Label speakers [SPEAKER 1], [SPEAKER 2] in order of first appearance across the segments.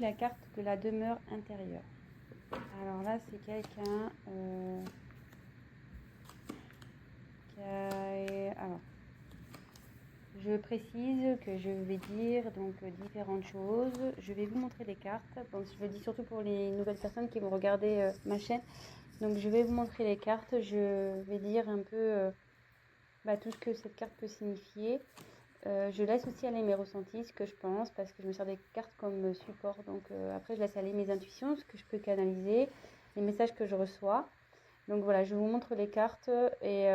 [SPEAKER 1] la carte de la demeure intérieure. Alors là, c'est quelqu'un qui a... Alors, je précise que je vais dire donc différentes choses. Je vais vous montrer les cartes. Bon, je le dis surtout pour les nouvelles personnes qui vont regarder ma chaîne. Donc, je vais vous montrer les cartes. Je vais dire un peu tout ce que cette carte peut signifier. Je laisse aussi aller mes ressentis, ce que je pense, parce que je me sers des cartes comme support. Donc après, je laisse aller mes intuitions, ce que je peux canaliser, les messages que je reçois. Donc voilà, je vous montre les cartes et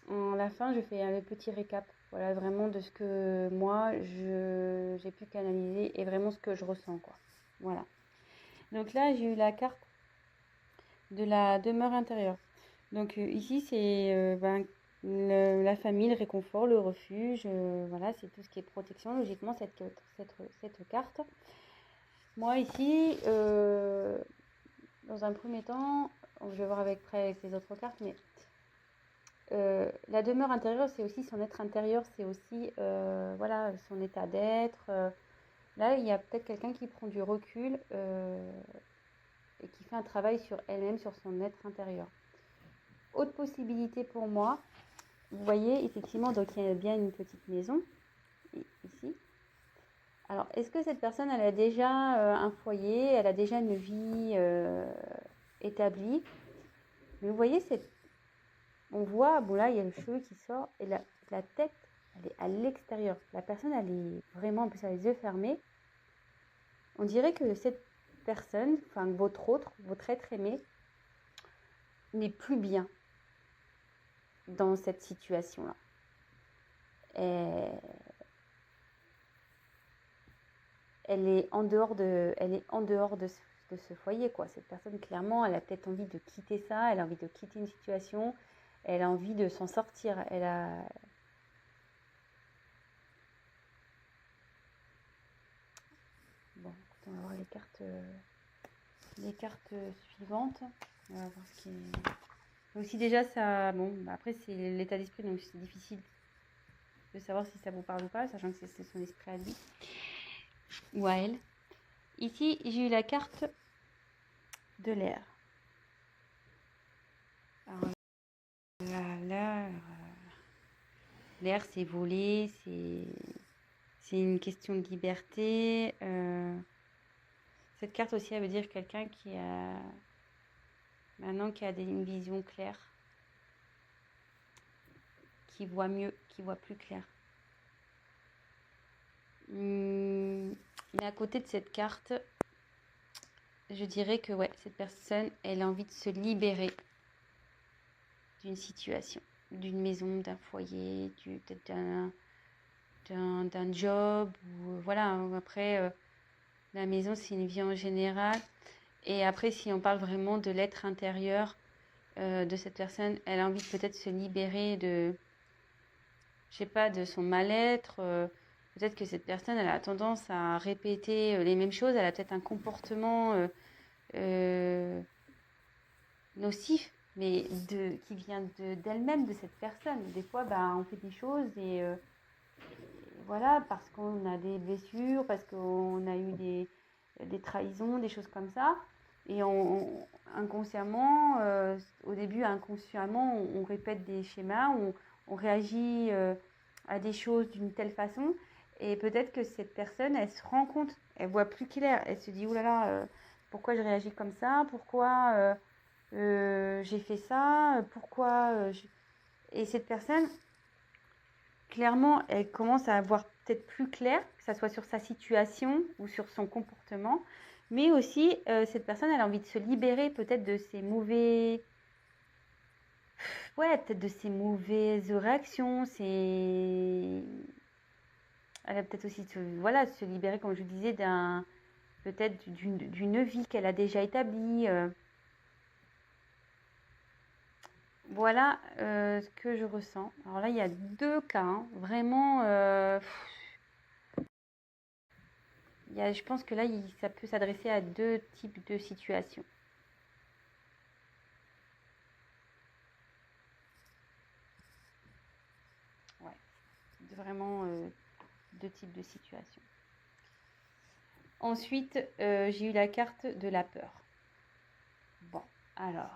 [SPEAKER 1] en la fin, je fais un petit récap. Voilà, vraiment de ce que moi, j'ai pu canaliser et vraiment ce que je ressens, quoi. Voilà. Donc là, j'ai eu la carte de la demeure intérieure. Donc ici, c'est la famille, le réconfort, le refuge. Voilà, c'est tout ce qui est protection, logiquement, cette carte. Moi, ici, dans un premier temps, je vais voir avec les autres cartes, mais la demeure intérieure, c'est aussi son être intérieur, c'est aussi voilà, son état d'être. Là, il y a peut-être quelqu'un qui prend du recul et qui fait un travail sur elle-même, sur son être intérieur. Autre possibilité pour moi, vous voyez, effectivement, donc il y a bien une petite maison, ici. Alors, est-ce que cette personne, elle a déjà un foyer, elle a déjà une vie établie? Mais vous voyez, on voit, bon là, il y a le cheveu qui sort, et la tête, elle est à l'extérieur. La personne, elle est vraiment, en plus, elle a les yeux fermés. On dirait que cette personne, enfin, votre être aimé, n'est plus bien dans cette situation-là. Elle est en dehors de ce foyer, quoi. Cette personne, clairement, elle a peut-être envie de quitter ça, elle a envie de quitter une situation, elle a envie de s'en sortir. Bon, écoutez, on va voir les cartes suivantes. On va voir ce qui est... Aussi déjà, ça... Bon, après, c'est l'état d'esprit, donc c'est difficile de savoir si ça vous parle ou pas, sachant que c'est son esprit à lui ou à elle. Ici, j'ai eu la carte de l'air. Alors là, l'air, c'est voler, c'est une question de liberté. Cette carte aussi, elle veut dire quelqu'un qui a maintenant une vision claire, qui voit mieux, qui voit plus clair. Mais à côté de cette carte, je dirais que ouais, cette personne, elle a envie de se libérer d'une situation, d'une maison, d'un foyer, peut-être d'un job. Ou, voilà, après, la maison, c'est une vie en général. Et après, si on parle vraiment de l'être intérieur de cette personne, elle a envie de peut-être se libérer de, je sais pas, de son mal-être. Peut-être que cette personne, elle a tendance à répéter les mêmes choses. Elle a peut-être un comportement nocif, mais qui vient d'elle-même, de cette personne. Des fois, on fait des choses et voilà, parce qu'on a des blessures, parce qu'on a eu des trahisons, des choses comme ça. Et inconsciemment, au début, inconsciemment, on répète des schémas, on réagit à des choses d'une telle façon. Et peut-être que cette personne, elle se rend compte, elle voit plus clair. Elle se dit, oh là là, pourquoi je réagis comme ça? Pourquoi j'ai fait ça? Et cette personne, clairement, elle commence à avoir peut-être plus clair, que ça soit sur sa situation ou sur son comportement. Mais aussi, cette personne, elle a envie de se libérer peut-être de ses mauvaises réactions. Elle a peut-être aussi de se libérer, comme je vous disais, peut-être d'une vie qu'elle a déjà établie. Voilà ce que je ressens. Alors là, il y a deux cas, hein, vraiment. Je pense que là, ça peut s'adresser à deux types de situations. Ouais, vraiment deux types de situations. Ensuite, j'ai eu la carte de la peur. Bon, alors.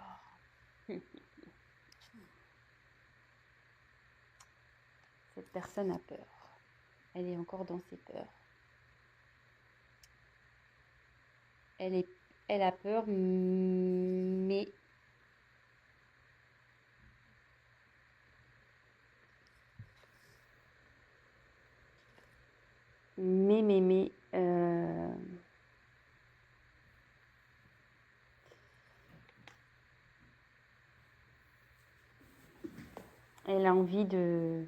[SPEAKER 1] Cette personne a peur. Elle est encore dans ses peurs. Elle a peur, mais elle a envie de...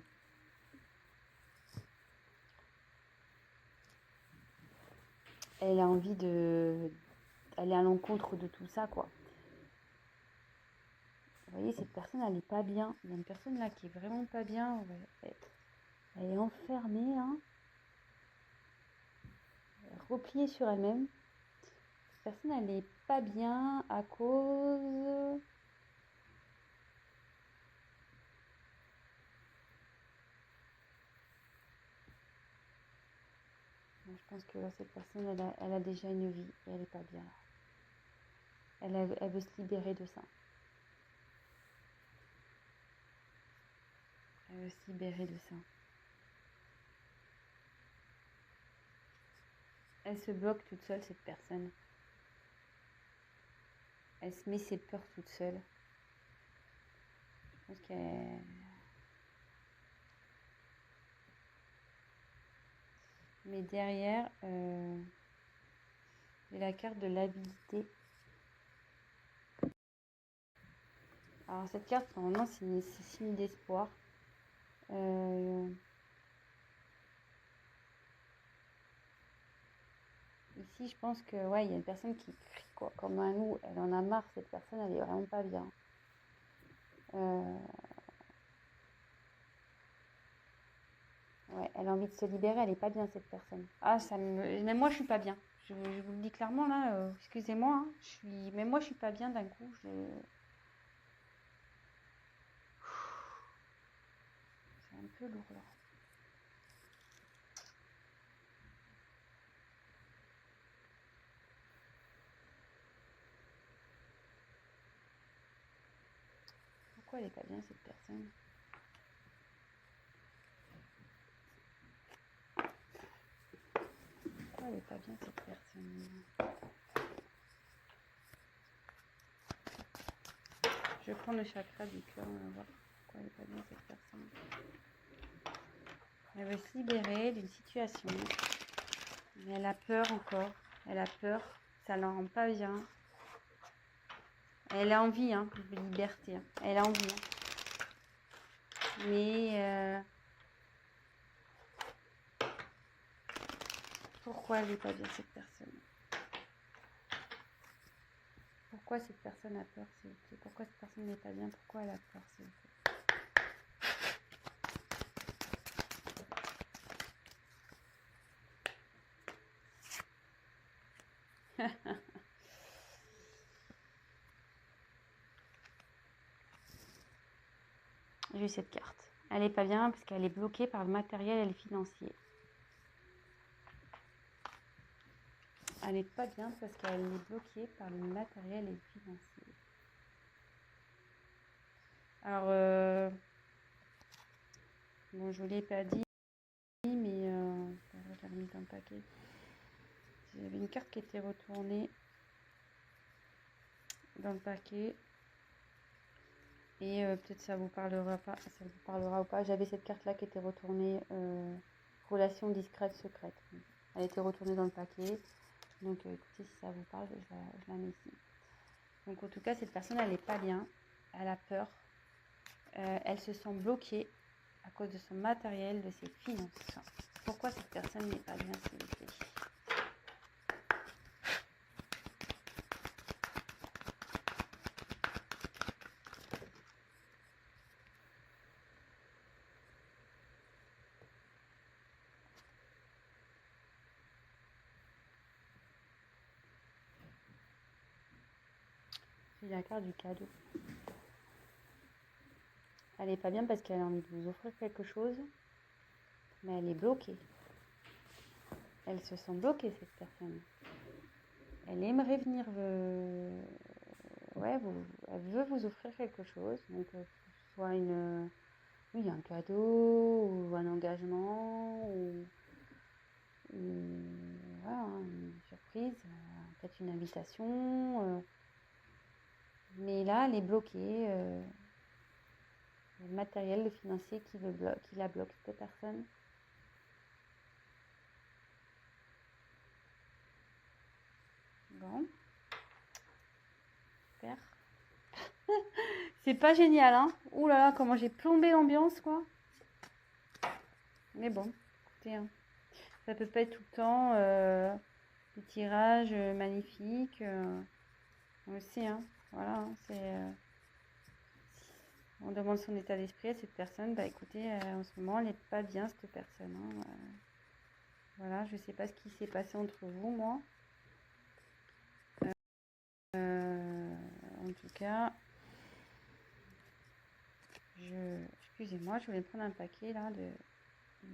[SPEAKER 1] Elle a envie de... Elle est à l'encontre de tout ça, quoi. Vous voyez, cette personne, elle n'est pas bien. Il y a une personne là qui est vraiment pas bien. Elle est enfermée, hein. Elle est repliée sur elle-même. Cette personne, elle n'est pas bien à cause... Je pense que là, cette personne, elle a déjà une vie et elle n'est pas bien là. Elle veut se libérer de ça. Elle veut se libérer de ça. Elle se bloque toute seule, cette personne. Elle se met ses peurs toute seule. Je pense qu'elle... Mais derrière, j'ai la carte de l'habilité. Alors cette carte, normalement, c'est signe d'espoir. Ici, je pense que ouais, il y a une personne qui crie quoi, comme un loup. Elle en a marre, cette personne, elle est vraiment pas bien. Ouais, elle a envie de se libérer, elle est pas bien cette personne. Ah, ça me... Même moi, je suis pas bien. Je vous le dis clairement là, excusez-moi, hein, même moi, je suis pas bien d'un coup. C'est un peu lourd là. Pourquoi elle est pas bien cette personne? Pourquoi elle est pas bien cette personne? Je vais prendre le chakra du cœur, on va voir pourquoi elle est pas bien cette personne. Elle veut se libérer d'une situation, mais elle a peur encore. Elle a peur, ça ne la rend pas bien. Elle a envie de liberté, elle a envie. Mais pourquoi elle n'est pas bien cette personne? Pourquoi cette personne a peur? Pourquoi cette personne n'est pas bien? Pourquoi elle a peur? J'ai eu cette carte. Elle n'est pas bien parce qu'elle est bloquée par le matériel et le financier. Elle n'est pas bien parce qu'elle est bloquée par le matériel et le financier. Alors, bon, je ne vous l'ai pas dit, mais je l'ai remis dans le paquet. J'avais une carte qui était retournée dans le paquet. Et peut-être ça vous parlera pas, ça vous parlera ou pas. J'avais cette carte là qui était retournée, relation discrète secrète. Elle était retournée dans le paquet. Donc écoutez, si ça vous parle, je la mets ici. Donc en tout cas, cette personne, elle n'est pas bien. Elle a peur. Elle se sent bloquée à cause de son matériel, de ses finances. Pourquoi cette personne n'est pas bien, s'il vous plaît? J'ai la carte du cadeau. Elle n'est pas bien parce qu'elle a envie de vous offrir quelque chose, mais elle est bloquée. Elle se sent bloquée, cette personne. elle aimerait venir, ouais, elle veut vous offrir quelque chose. Donc, que ce soit oui, un cadeau ou un engagement voilà, hein, une surprise, peut-être une invitation. Mais là, elle est bloquée. Le matériel, le financier qui la bloque, cette personne. Bon, super. C'est pas génial, hein. Ouh là là, comment j'ai plombé l'ambiance, quoi. Mais bon, écoutez, hein, ça peut pas être tout le temps des tirages magnifiques. Aussi, hein. Voilà, hein, on demande son état d'esprit à cette personne. Bah écoutez, en ce moment, elle n'est pas bien, cette personne, hein. Voilà, je sais pas ce qui s'est passé entre vous, moi. En tout cas, excusez-moi, je voulais prendre un paquet là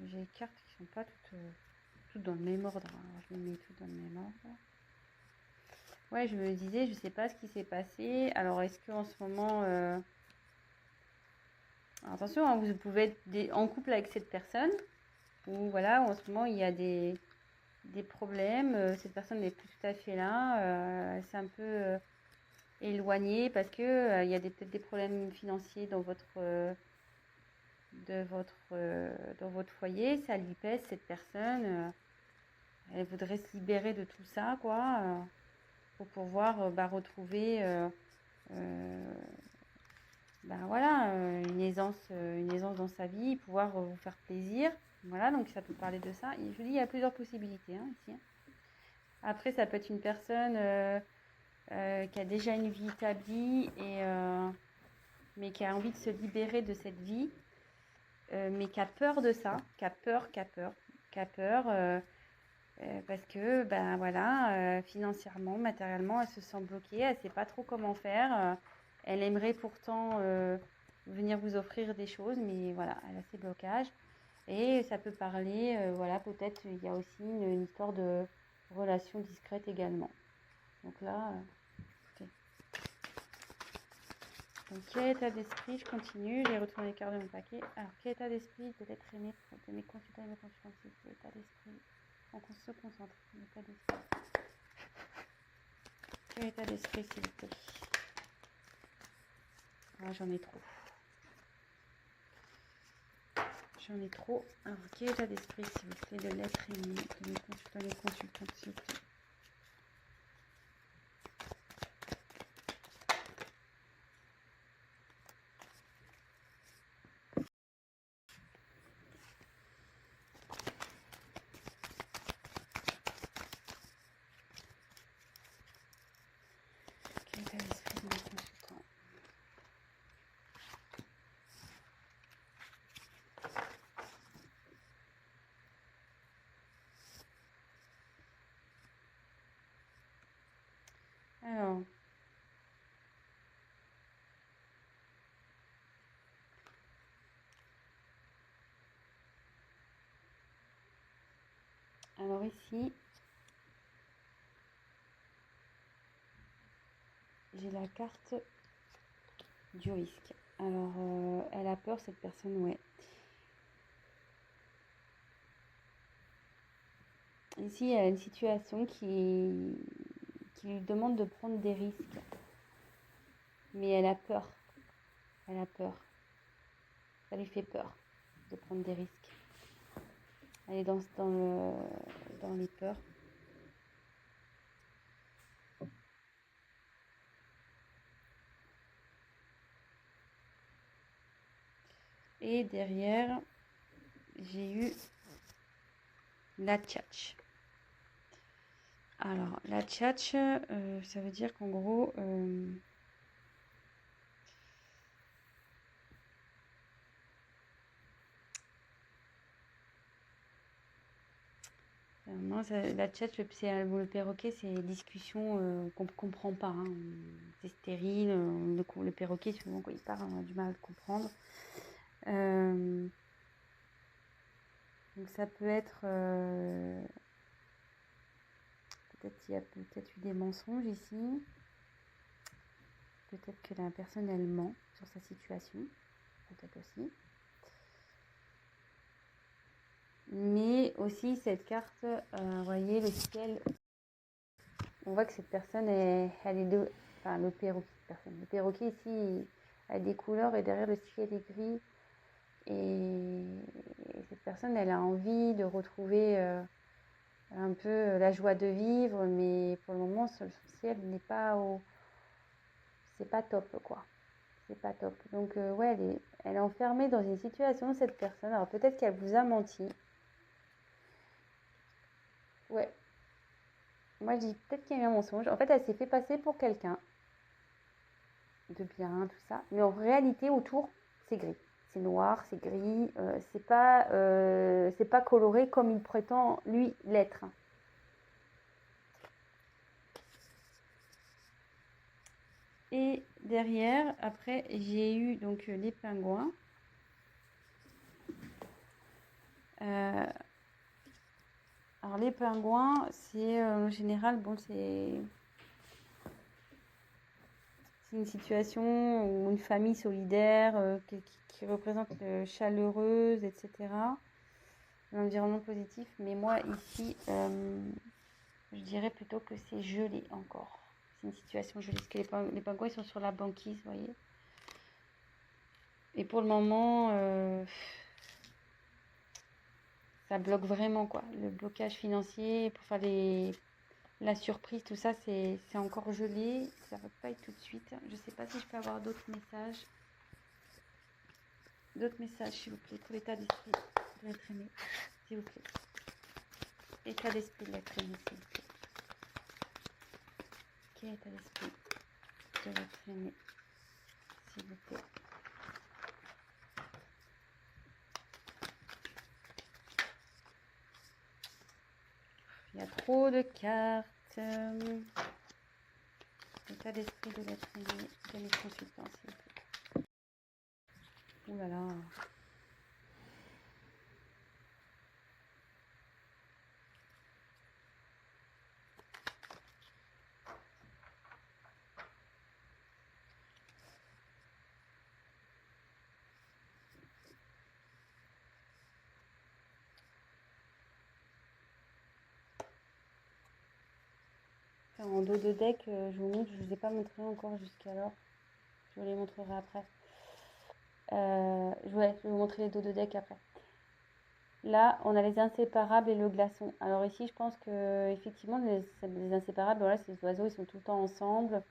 [SPEAKER 1] j'ai des cartes qui sont pas toutes dans le même ordre, hein. Alors, je les mets toutes dans le même ordre. Ouais, je me disais, je sais pas ce qui s'est passé. Alors, est-ce qu'en ce moment, alors, attention, hein, vous pouvez être en couple avec cette personne, ou voilà, en ce moment il y a des problèmes. Cette personne n'est plus tout à fait là. Elle s'est un peu éloignée parce que il y a peut-être des problèmes financiers dans dans votre foyer. Ça lui pèse, cette personne. Elle voudrait se libérer de tout ça, quoi, pour pouvoir retrouver voilà, une aisance dans sa vie, pouvoir vous faire plaisir. Voilà, donc ça peut parler de ça. Et je vous dis, il y a plusieurs possibilités, hein, ici. Après, ça peut être une personne qui a déjà une vie établie, mais qui a envie de se libérer de cette vie, mais qui a peur de ça, qui a peur, parce que, ben voilà, financièrement, matériellement, elle se sent bloquée, elle ne sait pas trop comment faire. Elle aimerait pourtant venir vous offrir des choses, mais voilà, elle a ses blocages. Et ça peut parler, voilà, peut-être il y a aussi une histoire de relation discrète également. Donc là, écoutez. Donc quel état d'esprit, je continue, j'ai retourné les cartes de mon paquet. Alors quel état d'esprit de l'être aimé de mes consultants et mes consultantes, quel état d'esprit, on se concentre, l'état d'esprit. Quel état d'esprit s'il vous plaît. Ah, j'en ai trop. Alors quel état d'esprit s'il vous plaît de l'être aimé de mes consultants et mes consultantes, s'il vous plaît. Quel état d'esprit de mes consultants. Alors ici, j'ai la carte du risque. Alors, elle a peur, cette personne, ouais. Ici, il y a une situation qui lui demande de prendre des risques. Mais elle a peur. Elle a peur. Ça lui fait peur de prendre des risques. Elle est dans les peurs. Et derrière, j'ai eu la tchatch. Alors, la tchatch, ça veut dire qu'en gros, non, la tchatch, le perroquet, c'est des discussions qu'on ne comprend pas, hein. C'est stérile. Le perroquet, souvent, quand il parle, on a du mal à le comprendre. Donc, ça peut être peut-être il y a peut-être eu des mensonges ici. Peut-être que la personne, elle ment sur sa situation. Peut-être aussi. Mais aussi, cette carte, vous voyez, le ciel, on voit que cette personne, elle est de... Enfin, le perroquet, personne. Le perroquet, ici, a des couleurs et derrière le ciel est gris. Et cette personne, elle a envie de retrouver un peu la joie de vivre, mais pour le moment, son ciel n'est pas au... C'est pas top, quoi. C'est pas top. Donc, ouais, elle est enfermée dans une situation, cette personne. Alors, peut-être qu'elle vous a menti. Ouais. Moi, je dis peut-être qu'il y a eu un mensonge. En fait, elle s'est fait passer pour quelqu'un de bien, tout ça. Mais en réalité, autour, c'est gris. C'est noir, c'est gris. C'est pas coloré comme il prétend, lui, l'être. Et derrière, après, j'ai eu donc les pingouins. Alors, les pingouins, c'est en général, bon, c'est une situation ou une famille solidaire qui représente chaleureuse, etc. L'environnement positif. Mais moi, ici, je dirais plutôt que c'est gelé encore. C'est une situation gelée. Parce que les pingouins, ils sont sur la banquise, vous voyez. Et pour le moment, ça bloque vraiment, quoi. Le blocage financier pour faire la surprise, tout ça, c'est encore gelé. Ça ne va pas être tout de suite. Je ne sais pas si je peux avoir d'autres messages. D'autres messages, s'il vous plaît, pour l'état d'esprit de la traînée, s'il vous plaît. État d'esprit de la traînée, s'il vous plaît. Quel état d'esprit de la traînée, s'il vous plaît. Il y a trop de cartes. État d'esprit de la traînée de mes consultants, s'il vous plaît. Ouh là là. En dos de deck, je vous montre, je ne vous ai pas montré encore jusqu'alors. Je vous les montrerai après. Je vais vous montrer les dos de deck après. Là, on a les inséparables et le glaçon. Alors ici, je pense que effectivement, les inséparables, voilà, ces oiseaux, ils sont tout le temps ensemble.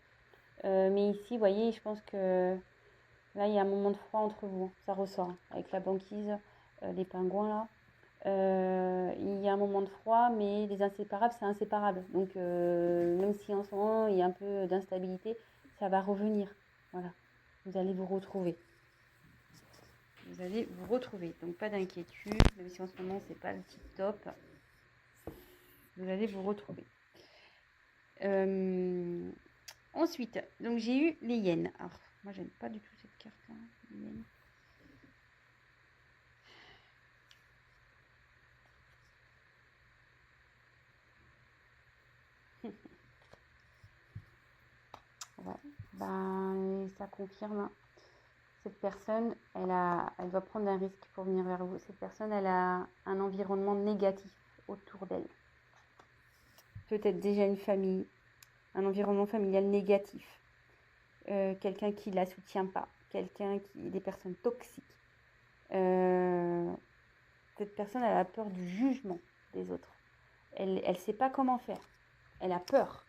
[SPEAKER 1] Mais ici, vous voyez, je pense que là, il y a un moment de froid entre vous. Hein. Ça ressort hein, avec la banquise, les pingouins là. Il y a un moment de froid, mais les inséparables, c'est inséparable. Donc, même si en ce moment, il y a un peu d'instabilité, ça va revenir. Voilà, vous allez vous retrouver. Vous allez vous retrouver. Donc, pas d'inquiétude, même si en ce moment, c'est pas le tip top. Vous allez vous retrouver. Ensuite, donc j'ai eu les hyènes. Alors, moi, j'aime pas du tout cette carte, hein, les hyènes. Ouais, ben, ça confirme. Cette personne, elle va prendre un risque pour venir vers vous. Cette personne, elle a un environnement négatif autour d'elle. Peut-être déjà une famille, un environnement familial négatif. Quelqu'un qui ne la soutient pas. Des personnes toxiques. Cette personne, elle a peur du jugement des autres. Elle ne sait pas comment faire. Elle a peur.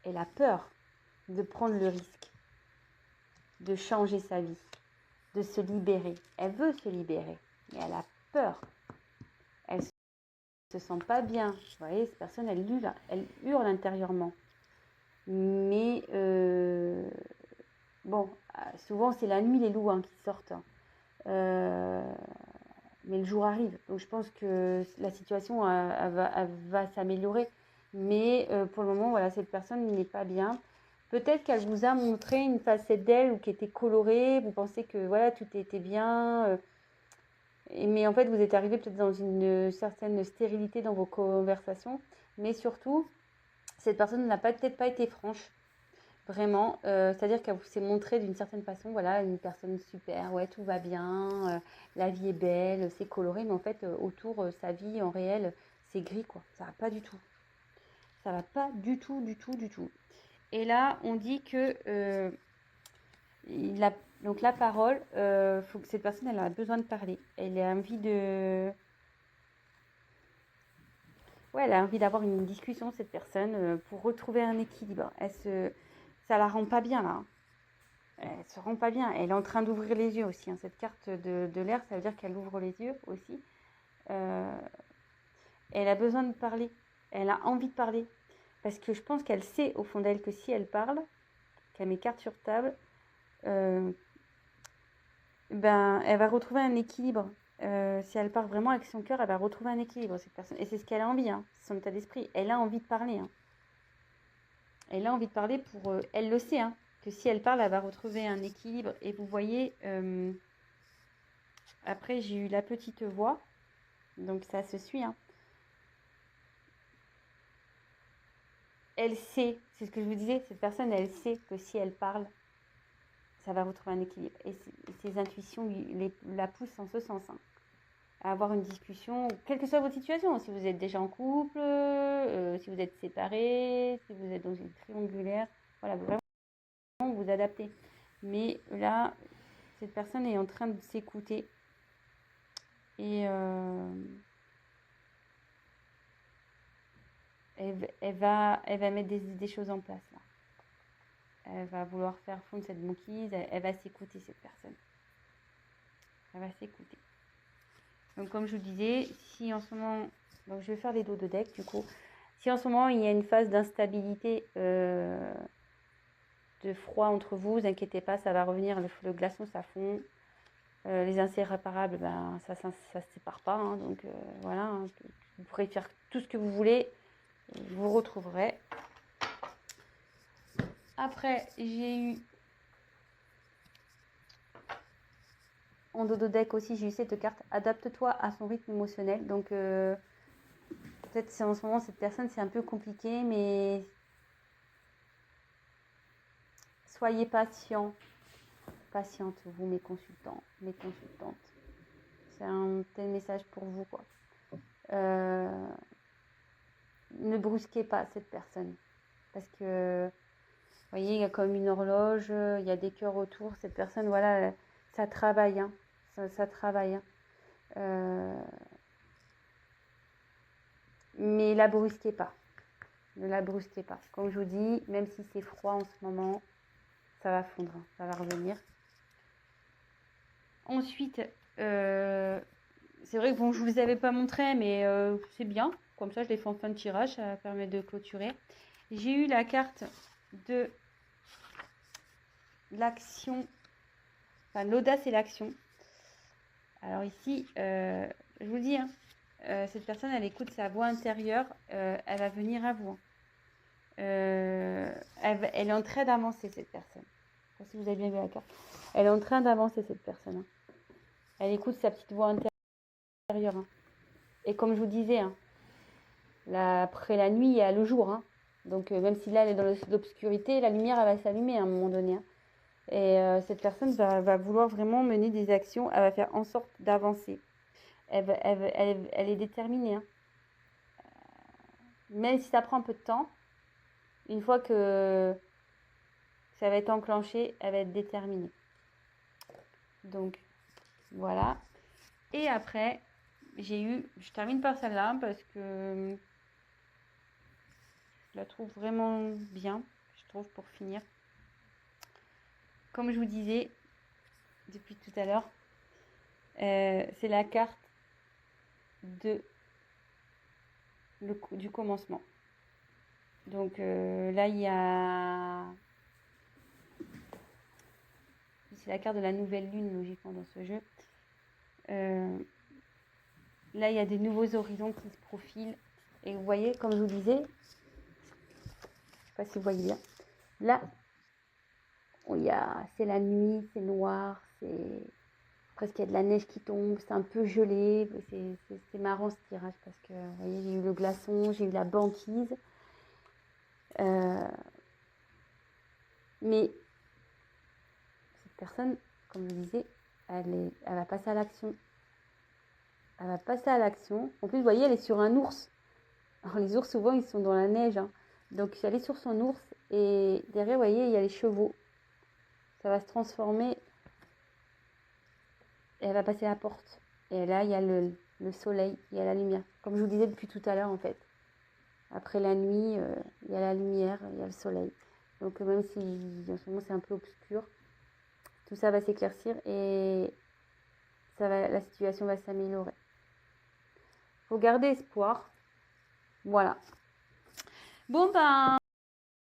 [SPEAKER 1] Elle a peur de prendre le risque, de changer sa vie, de se libérer. Elle veut se libérer, mais elle a peur. Elle se sent pas bien. Vous voyez, cette personne, elle hurle intérieurement. Mais bon, souvent c'est la nuit les loups hein, qui sortent. Mais le jour arrive. Donc je pense que la situation elle va s'améliorer. Mais pour le moment, voilà, cette personne n'est pas bien. Peut-être qu'elle vous a montré une facette d'elle ou qui était colorée. Vous pensez que voilà, tout était bien. Mais en fait, vous êtes arrivé peut-être dans une certaine stérilité dans vos conversations. mais surtout, cette personne n'a peut-être pas été franche, vraiment. C'est-à-dire qu'elle s'est montrée d'une certaine façon, voilà, une personne super, ouais, tout va bien, la vie est belle, c'est coloré, mais en fait, autour, sa vie en réel, c'est gris, quoi. Ça va pas du tout. Ça va pas du tout, du tout, du tout. Et là, on dit que donc la parole, faut que cette personne, elle a besoin de parler. Elle a envie de... Ouais, elle a envie d'avoir une discussion, cette personne, pour retrouver un équilibre. Ça la rend pas bien, là. Elle se rend pas bien. Elle est en train d'ouvrir les yeux aussi, hein. Cette carte de l'air, ça veut dire qu'elle ouvre les yeux aussi. Elle a besoin de parler. Elle a envie de parler. Parce que je pense qu'elle sait au fond d'elle que si elle parle, qu'elle met carte sur table, ben, elle va retrouver un équilibre. Si elle part vraiment avec son cœur, elle va retrouver un équilibre, cette personne. Et c'est ce qu'elle a envie, hein. C'est son état d'esprit. Elle a envie de parler, hein. Elle a envie de parler pour... elle le sait, hein, que si elle parle, elle va retrouver un équilibre. Et vous voyez, après, j'ai eu la petite voix. Donc, ça se suit, hein. Elle sait, c'est ce que je vous disais, cette personne, elle sait que si elle parle, ça va retrouver un équilibre. Et ses intuitions la poussent en ce sens, hein, à avoir une discussion, quelle que soit votre situation. Si vous êtes déjà en couple, si vous êtes séparés, si vous êtes dans une triangulaire, voilà, vraiment vous adapter. Mais là, cette personne est en train de s'écouter et elle va mettre des choses en place là. Elle va vouloir faire fondre cette banquise, elle va s'écouter, cette personne. Elle va s'écouter. Donc comme je vous disais, si en ce moment, donc je vais faire les dos de deck du coup, si en ce moment il y a une phase d'instabilité, de froid entre vous, vous inquiétez pas, ça va revenir, le glaçon ça fond. Les inséparables, ben, ça se sépare pas, hein, donc voilà, hein, vous pourrez faire tout ce que vous voulez, vous retrouverez. Après, j'ai eu en dos de deck aussi, j'ai eu cette carte, adapte-toi à son rythme émotionnel. Donc peut-être c'est en ce moment cette personne c'est un peu compliqué, mais soyez patients, patiente vous mes consultants, mes consultantes. C'est un tel message pour vous, quoi. Ne brusquez pas cette personne, parce que vous voyez, il y a comme une horloge, il y a des cœurs autour. Cette personne, voilà, ça travaille, hein, ça travaille, hein. Mais la brusquez pas. Ne la brusquez pas. Comme je vous dis, même si c'est froid en ce moment, ça va fondre, hein, ça va revenir. Ensuite, c'est vrai que bon, je ne vous avais pas montré, mais c'est bien. Comme ça, je l'ai fait en fin de tirage, ça permet de clôturer. J'ai eu la carte de l'action, enfin l'audace et l'action. Alors ici, je vous dis, hein, cette personne, elle écoute sa voix intérieure, elle va venir à vous. Elle est en train d'avancer, cette personne. Je ne sais pas si vous avez bien vu la carte. Elle est en train d'avancer, cette personne, hein. Elle écoute sa petite voix intérieure, hein. Et comme je vous disais, hein, après la nuit, il y a le jour, hein. Donc même si là, elle est dans l'obscurité, la lumière, elle va s'allumer à un moment donné, hein. Et cette personne va vouloir vraiment mener des actions, elle va faire en sorte d'avancer. Elle est déterminée, hein. Même si ça prend un peu de temps, une fois que ça va être enclenché, elle va être déterminée. Donc, voilà. Et après, je termine par celle-là parce que je la trouve vraiment bien, je trouve, pour finir. Comme je vous disais depuis tout à l'heure, c'est la carte du commencement. Donc là, il y a... C'est la carte de la nouvelle lune, logiquement, dans ce jeu. Là, il y a des nouveaux horizons qui se profilent. Et vous voyez, comme je vous disais, je ne sais pas si vous voyez bien, là, c'est la nuit, c'est noir, Presque il y a de la neige qui tombe, c'est un peu gelé. C'est marrant ce tirage parce que, vous voyez, j'ai eu le glaçon, j'ai eu la banquise. Mais cette personne, comme je disais, elle va passer à l'action. Elle va passer à l'action. En plus, vous voyez, elle est sur un ours. Alors, les ours, souvent, ils sont dans la neige. Hein. Donc, elle est sur son ours. Et derrière, vous voyez, il y a les chevaux. Ça va se transformer. Et elle va passer la porte. Et là, il y a le soleil, il y a la lumière. Comme je vous disais depuis tout à l'heure, en fait. Après la nuit, il y a la lumière, il y a le soleil. Donc, même si en ce moment, c'est un peu obscur, tout ça va s'éclaircir et la situation va s'améliorer. Il faut garder espoir. Voilà. Bon, ben,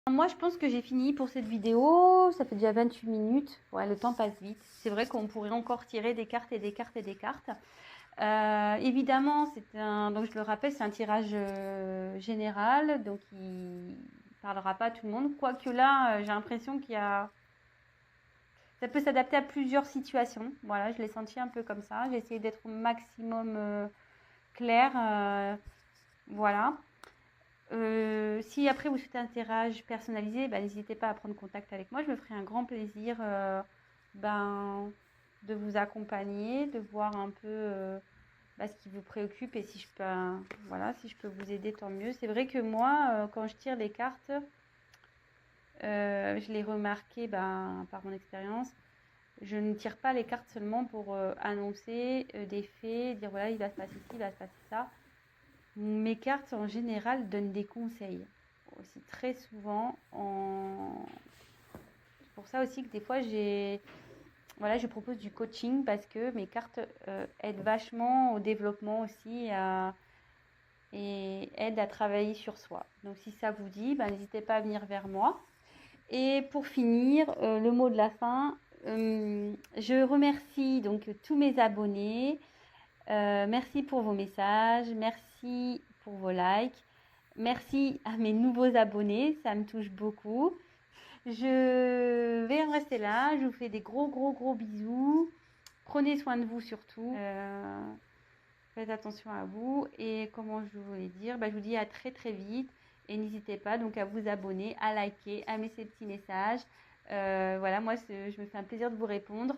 [SPEAKER 1] moi, je pense que j'ai fini pour cette vidéo. Ça fait déjà 28 minutes. Ouais, le temps passe vite. C'est vrai qu'on pourrait encore tirer des cartes et des cartes et des cartes. Évidemment, donc je le rappelle, c'est un tirage général. Donc, il ne parlera pas à tout le monde. Quoique là, j'ai l'impression ça peut s'adapter à plusieurs situations. Voilà, je l'ai senti un peu comme ça. J'ai essayé d'être au maximum claire. Voilà. Si après vous souhaitez un tirage personnalisé, n'hésitez pas à prendre contact avec moi. Je me ferai un grand plaisir de vous accompagner, de voir un peu ce qui vous préoccupe et si je peux vous aider, tant mieux. C'est vrai que moi, quand je tire les cartes, je l'ai remarqué par mon expérience. Je ne tire pas les cartes seulement pour annoncer des faits, dire voilà, il va se passer ci, il va se passer ça. Mes cartes en général donnent des conseils. Aussi très souvent, c'est pour ça aussi que des fois je propose du coaching parce que mes cartes aident vachement au développement aussi et aident à travailler sur soi. Donc si ça vous dit, n'hésitez pas à venir vers moi. Et pour finir, le mot de la fin, je remercie donc tous mes abonnés. Merci pour vos messages, merci pour vos likes, merci à mes nouveaux abonnés, ça me touche beaucoup. Je vais en rester là, je vous fais des gros bisous. Prenez soin de vous surtout. Faites attention à vous. Et comment je voulais dire, je vous dis à très vite. Et n'hésitez pas donc à vous abonner, à liker, à mettre ces petits messages. Voilà, moi je me fais un plaisir de vous répondre.